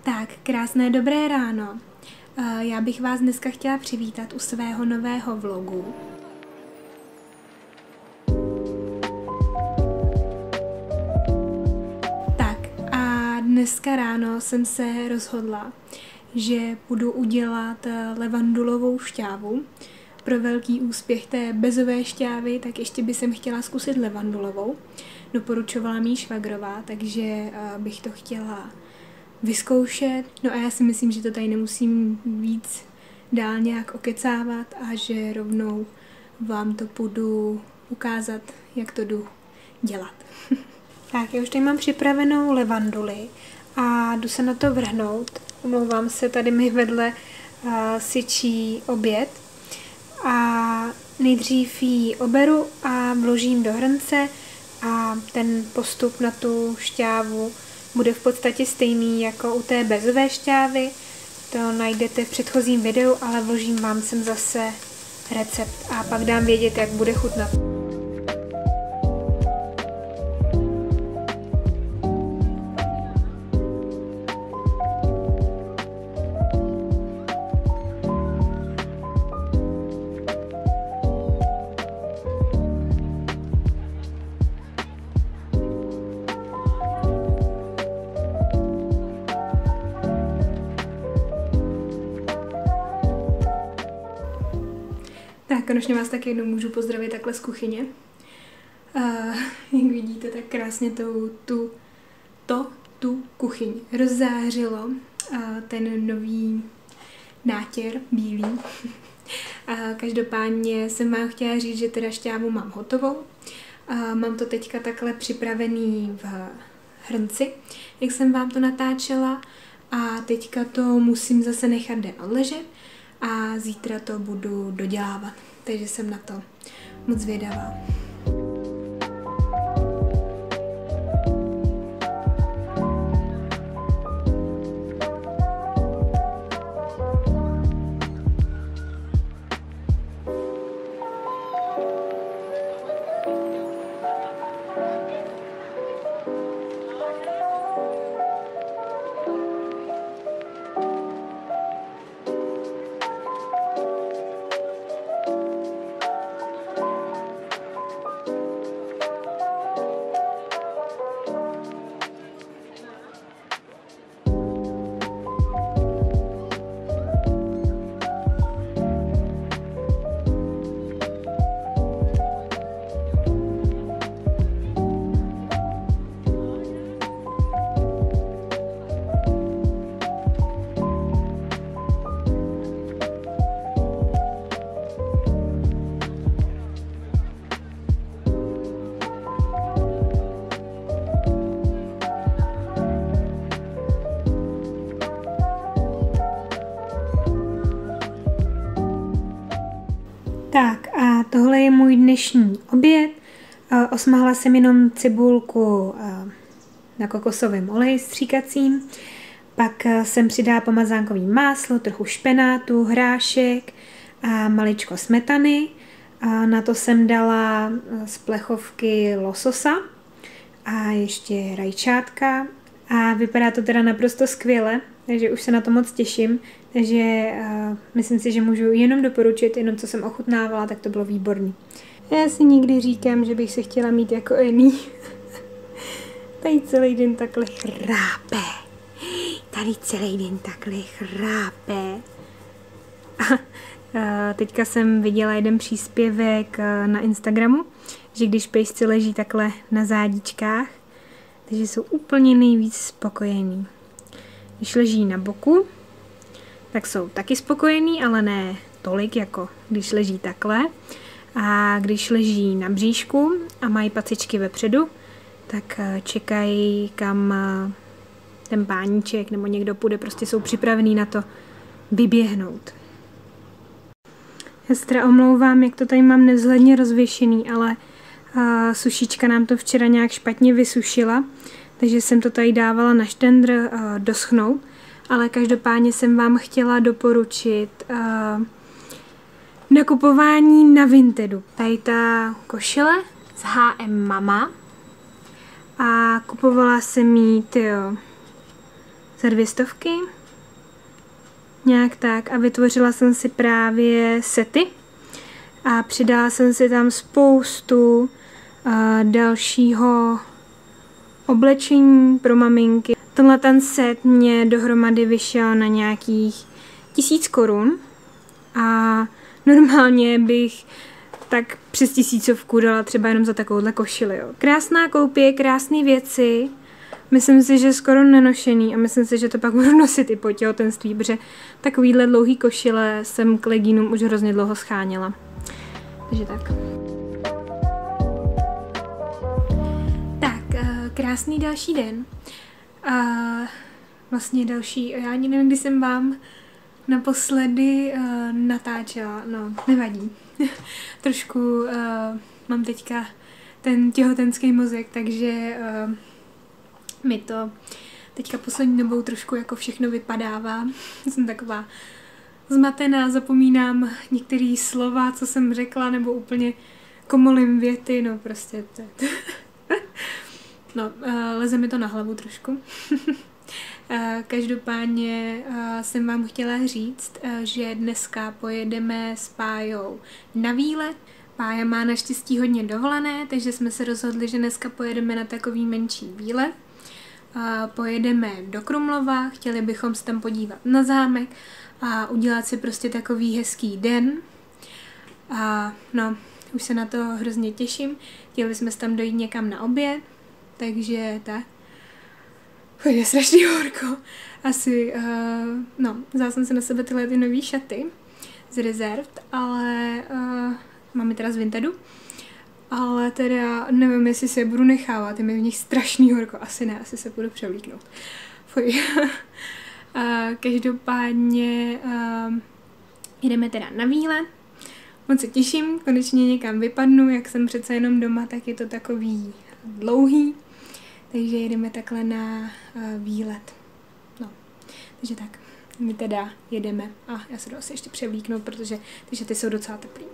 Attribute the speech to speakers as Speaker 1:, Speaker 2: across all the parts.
Speaker 1: Tak, krásné dobré ráno. Já bych vás dneska chtěla přivítat u svého nového vlogu. Tak a dneska ráno jsem se rozhodla, že budu udělat levandulovou šťávu. Pro velký úspěch té bezové šťávy, tak ještě bych chtěla zkusit levandulovou. Doporučovala mi švagrová, takže bych to chtěla vyzkoušet. No a já si myslím, že to tady nemusím víc dál nějak okecávat a že rovnou vám to půjdu ukázat, jak to jdu dělat. Tak, já už tady mám připravenou levanduli a jdu se na to vrhnout. Omlouvám se, tady mi vedle syčí oběd. A nejdřív ji oberu a vložím do hrnce a ten postup na tu šťávu bude v podstatě stejný jako u té bezové šťávy. To najdete v předchozím videu, ale vložím vám sem zase recept a pak dám vědět, jak bude chutnat. Tak, konečně vás taky jednou můžu pozdravit takhle z kuchyně. Jak vidíte, tak krásně tu kuchyň rozzářilo ten nový nátěr bílý. Každopádně jsem vám chtěla říct, že teda šťávu mám hotovou. Mám to teďka takhle připravený v hrnci, jak jsem vám to natáčela. A teďka to musím zase nechat den odležet a zítra to budu dodělávat. Takže jsem na to moc zvědavá. Tak a tohle je můj dnešní oběd. Osmahla jsem jenom cibulku na kokosovém oleji stříkacím. Pak jsem přidala pomazánkový máslo, trochu špenátu, hrášek a maličko smetany. Na to jsem dala z plechovky lososa a ještě rajčátka. A vypadá to teda naprosto skvěle, takže už se na to moc těším. Takže myslím si, že můžu jenom doporučit, jenom co jsem ochutnávala, tak to bylo výborný. Já si někdy říkám, že bych se chtěla mít jako Annie. Tady celý den takhle chrápe. Tady celý den takhle chrápe. Teďka jsem viděla jeden příspěvek na Instagramu, že když pejsci leží takhle na zádičkách, takže jsou úplně nejvíc spokojení. Když leží na boku, tak jsou taky spokojení, ale ne tolik, jako když leží takhle. A když leží na bříšku a mají pacičky vepředu, tak čekají, kam ten páníček nebo někdo půjde, prostě jsou připravení na to vyběhnout. Já se teda omlouvám, jak to tady mám nevzhledně rozvěšený, ale sušička nám to včera nějak špatně vysušila, takže jsem to tady dávala na štendr doschnout, ale každopádně jsem vám chtěla doporučit nakupování na Vintedu. Tady ta košile z H&M Mama a kupovala jsem jí za 200. Nějak tak. A vytvořila jsem si právě sety. A přidala jsem si tam spoustu dalšího oblečení pro maminky. Tenhle ten set mě dohromady vyšel na nějakých 1000 korun a normálně bych tak přes 1000 dala třeba jenom za takovouhle košili. Jo. Krásná koupě, krásné věci, myslím si, že skoro nenošený a myslím si, že to pak budu nosit i po těhotenství, protože takovýhle dlouhý košile jsem k legínům už hrozně dlouho scháněla. Takže tak. Tak, krásný další den. Vlastně další, já ani nevím, kdy jsem vám naposledy natáčela, no, nevadí. Trošku mám teďka ten těhotenský mozek, takže mi to teďka poslední dobou trošku jako všechno vypadává. Jsem taková zmatená, zapomínám některé slova, co jsem řekla, nebo úplně komolím věty, no prostě to. No, leze mi to na hlavu trošku. Každopádně jsem vám chtěla říct, že dneska pojedeme s Pájou na výlet. Pája má naštěstí hodně dovolené, takže jsme se rozhodli, že dneska pojedeme na takový menší výlet. Pojedeme do Krumlova, chtěli bychom se tam podívat na zámek a udělat si prostě takový hezký den. No, už se na to hrozně těším. Chtěli jsme se tam dojít někam na oběd, takže tak. Je strašný horko. Asi, no, vzala jsem si na sebe tyhle ty nový šaty z Reserved, ale mám je teda z Vintedu. Ale teda nevím, jestli se je budu nechávat, je mi v nich strašný horko. Asi ne, asi se budu převlíknout. Fuj. Každopádně jdeme teda na výlet. Moc se těším, konečně někam vypadnu, jak jsem přece jenom doma, tak je to takový dlouhý. Takže jedeme takhle na výlet. No, takže tak, my teda jedeme. A já se jdu asi ještě převlíknout, protože ty šaty jsou docela teplý.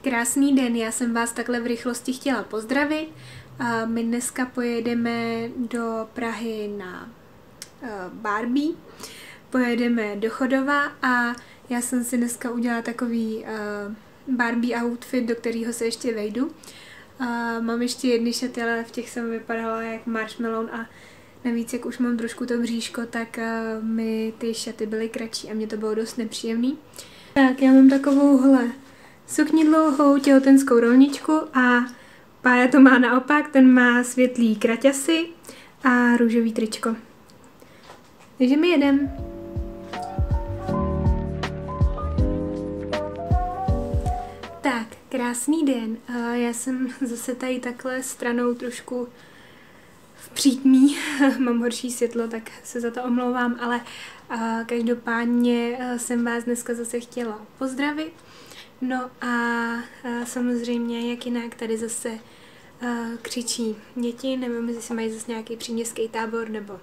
Speaker 1: Krásný den, já jsem vás takhle v rychlosti chtěla pozdravit. My dneska pojedeme do Prahy na Barbie, pojedeme do Chodova a já jsem si dneska udělala takový Barbie outfit, do kterého se ještě vejdu. Mám ještě jedny šaty, ale v těch jsem vypadala jak marshmallow a navíc, jak už mám trošku to bříško, tak mi ty šaty byly kratší a mě to bylo dost nepříjemný. Tak, já mám takovouhle sukni dlouhou, těhotenskou rolničku a Pája to má naopak, ten má světlý kraťasy a růžový tričko. Takže my jedem. Tak, krásný den. Já jsem zase tady takhle stranou trošku v přítmí. Mám horší světlo, tak se za to omlouvám, ale každopádně jsem vás dneska zase chtěla pozdravit. No a samozřejmě, jak jinak, tady zase křičí děti, nevím, jestli se mají zase nějaký příměstský tábor, nebo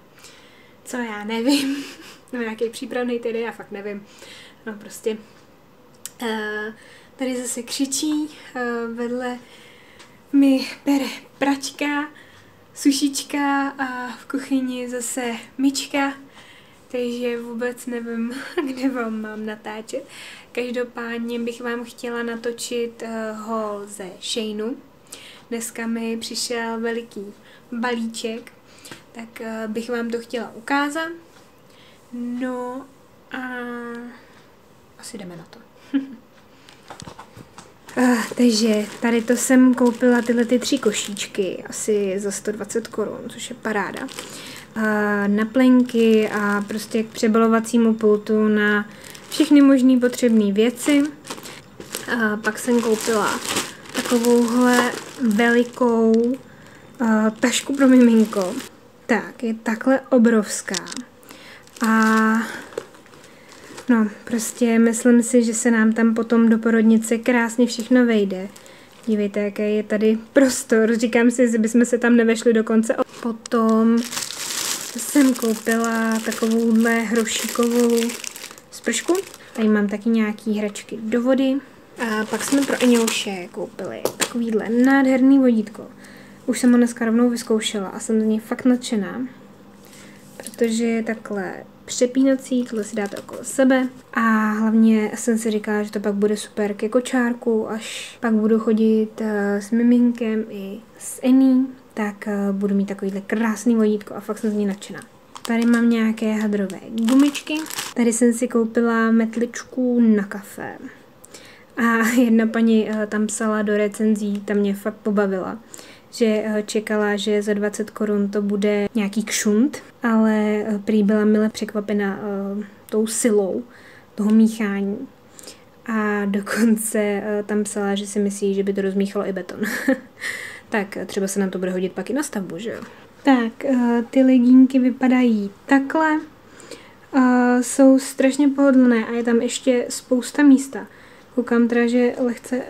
Speaker 1: co, já nevím, nebo nějaký přípravný tedy, já fakt nevím. No prostě tady zase křičí, vedle mi bere pračka, sušička a v kuchyni zase myčka, takže vůbec nevím, kde vám mám natáčet. Každopádně bych vám chtěla natočit haul ze Sheineu. Dneska mi přišel veliký balíček, tak bych vám to chtěla ukázat. No a asi jdeme na to. Takže tady to jsem koupila tyhle 3 košíčky, asi za 120 korun, což je paráda. Na plenky a prostě k přebalovacímu pultu na všechny možné potřebné věci. Pak jsem koupila takovouhle velikou tašku pro miminko. Tak, je takhle obrovská. A no, prostě myslím si, že se nám tam potom do porodnice krásně všechno vejde. Dívejte, jaký je tady prostor. Říkám si, že bychom se tam nevešli dokonce. Potom jsem koupila takovouhle hrošíkovou spršku. Tady mám taky nějaký hračky do vody. A pak jsme pro Eňouše koupili takovýhle nádherný vodítko. Už jsem ho dneska rovnou vyzkoušela a jsem z něj fakt nadšená. Protože je takhle přepínací, tohle si dáte okolo sebe. A hlavně jsem si říkala, že to pak bude super ke kočárku, až pak budu chodit s miminkem i s Ení, tak budu mít takovýhle krásný vodítko a fakt jsem z něj nadšená. Tady mám nějaké hadrové gumičky. Tady jsem si koupila metličku na kafe. A jedna paní tam psala do recenzí, ta mě fakt pobavila, že čekala, že za 20 korun to bude nějaký kšunt, ale prý byla mile překvapena tou silou toho míchání. A dokonce tam psala, že si myslí, že by to rozmíchalo i beton. Tak třeba se nám to bude hodit pak i na stavbu, že jo? Tak, ty legínky vypadají takhle. Jsou strašně pohodlné a je tam ještě spousta místa. Koukám teda, že lehce...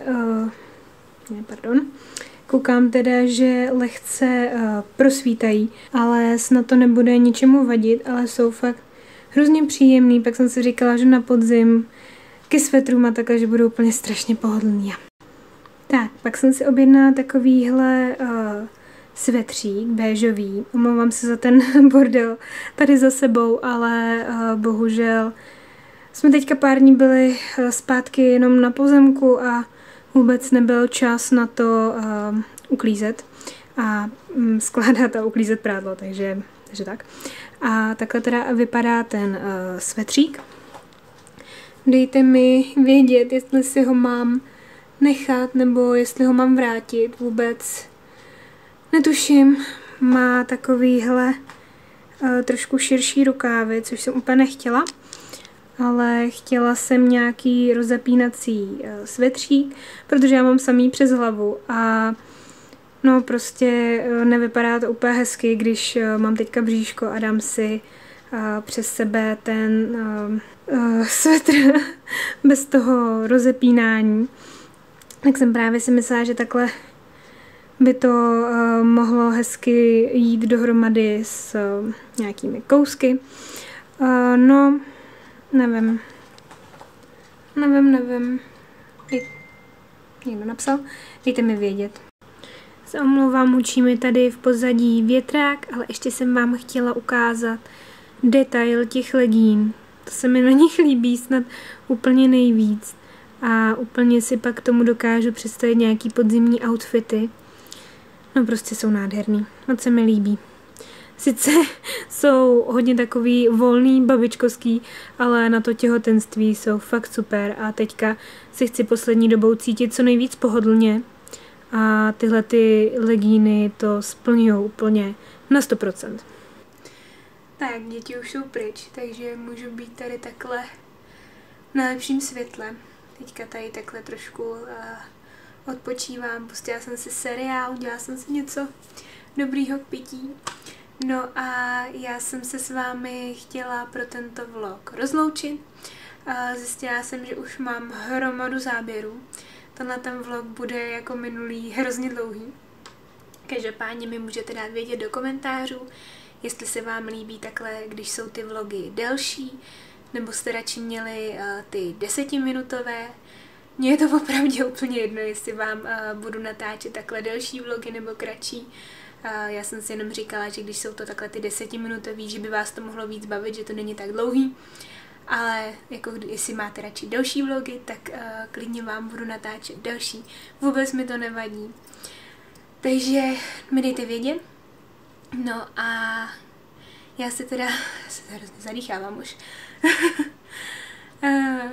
Speaker 1: Koukám teda, že lehce prosvítají, ale snad to nebude ničemu vadit, ale jsou fakt hrozně příjemný. Pak jsem si říkala, že na podzim ke svetrům a takhle, že budou úplně strašně pohodlný. Tak, pak jsem si objednala takovýhle svetřík béžový. Omlouvám se za ten bordel tady za sebou, ale bohužel jsme teďka pár dní byli zpátky jenom na pozemku a vůbec nebyl čas na to uklízet a skládat a uklízet prádlo, takže tak. A takhle teda vypadá ten svetřík. Dejte mi vědět, jestli si ho mám nechat nebo jestli ho mám vrátit. Vůbec netuším. Má takovýhle trošku širší rukávy, což jsem úplně nechtěla. Ale chtěla jsem nějaký rozepínací svetřík, protože já mám samý přes hlavu a no prostě nevypadá to úplně hezky, když mám teďka bříško a dám si přes sebe ten svetr bez toho rozepínání. Tak jsem právě si myslela, že takhle by to mohlo hezky jít dohromady s nějakými kousky. No, nevím. Někdo napsal? Dejte mi vědět. Se omlouvám, učí mi tady v pozadí větrák, ale ještě jsem vám chtěla ukázat detail těch legín. To se mi na nich líbí snad úplně nejvíc. A úplně si pak tomu dokážu představit nějaký podzimní outfity. No prostě jsou nádherný. Moc se mi líbí. Sice jsou hodně takový volný, babičkovský, ale na to těhotenství jsou fakt super a teďka si chci poslední dobou cítit co nejvíc pohodlně a tyhle ty legíny to splňují úplně na 100%. Tak, děti už jsou pryč, takže můžu být tady takhle na lepším světle. Teďka tady takhle trošku odpočívám, pustila jsem si seriál, udělala jsem si něco dobrýho k pití. No a já jsem se s vámi chtěla pro tento vlog rozloučit. Zjistila jsem, že už mám hromadu záběrů. Tenhle ten vlog bude jako minulý hrozně dlouhý. Každopádně mi můžete dát vědět do komentářů, jestli se vám líbí takhle, když jsou ty vlogy delší, nebo jste radši měli ty 10minutové. Mně je to opravdu úplně jedno, jestli vám budu natáčet takhle delší vlogy nebo kratší. Já jsem si jenom říkala, že když jsou to takhle ty 10minutový, že by vás to mohlo víc bavit, že to není tak dlouhý. Ale jako jestli máte radši delší vlogy, tak klidně vám budu natáčet další. Vůbec mi to nevadí. Takže mi dejte vědět. No a já se teda hrozně zadýchávám už.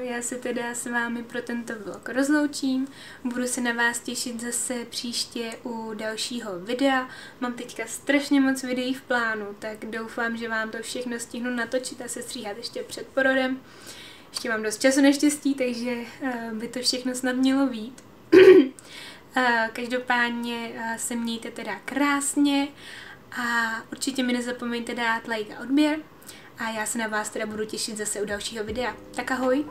Speaker 1: Já se teda s vámi pro tento vlog rozloučím. Budu se na vás těšit zase příště u dalšího videa. Mám teďka strašně moc videí v plánu, tak doufám, že vám to všechno stihnu natočit a sestříhat ještě před porodem. Ještě mám dost času naštěstí, takže by to všechno snad mělo vyjít. Každopádně se mějte teda krásně a určitě mi nezapomeňte dát like a odběr. A já se na vás teda budu těšit zase u dalšího videa. Tak ahoj!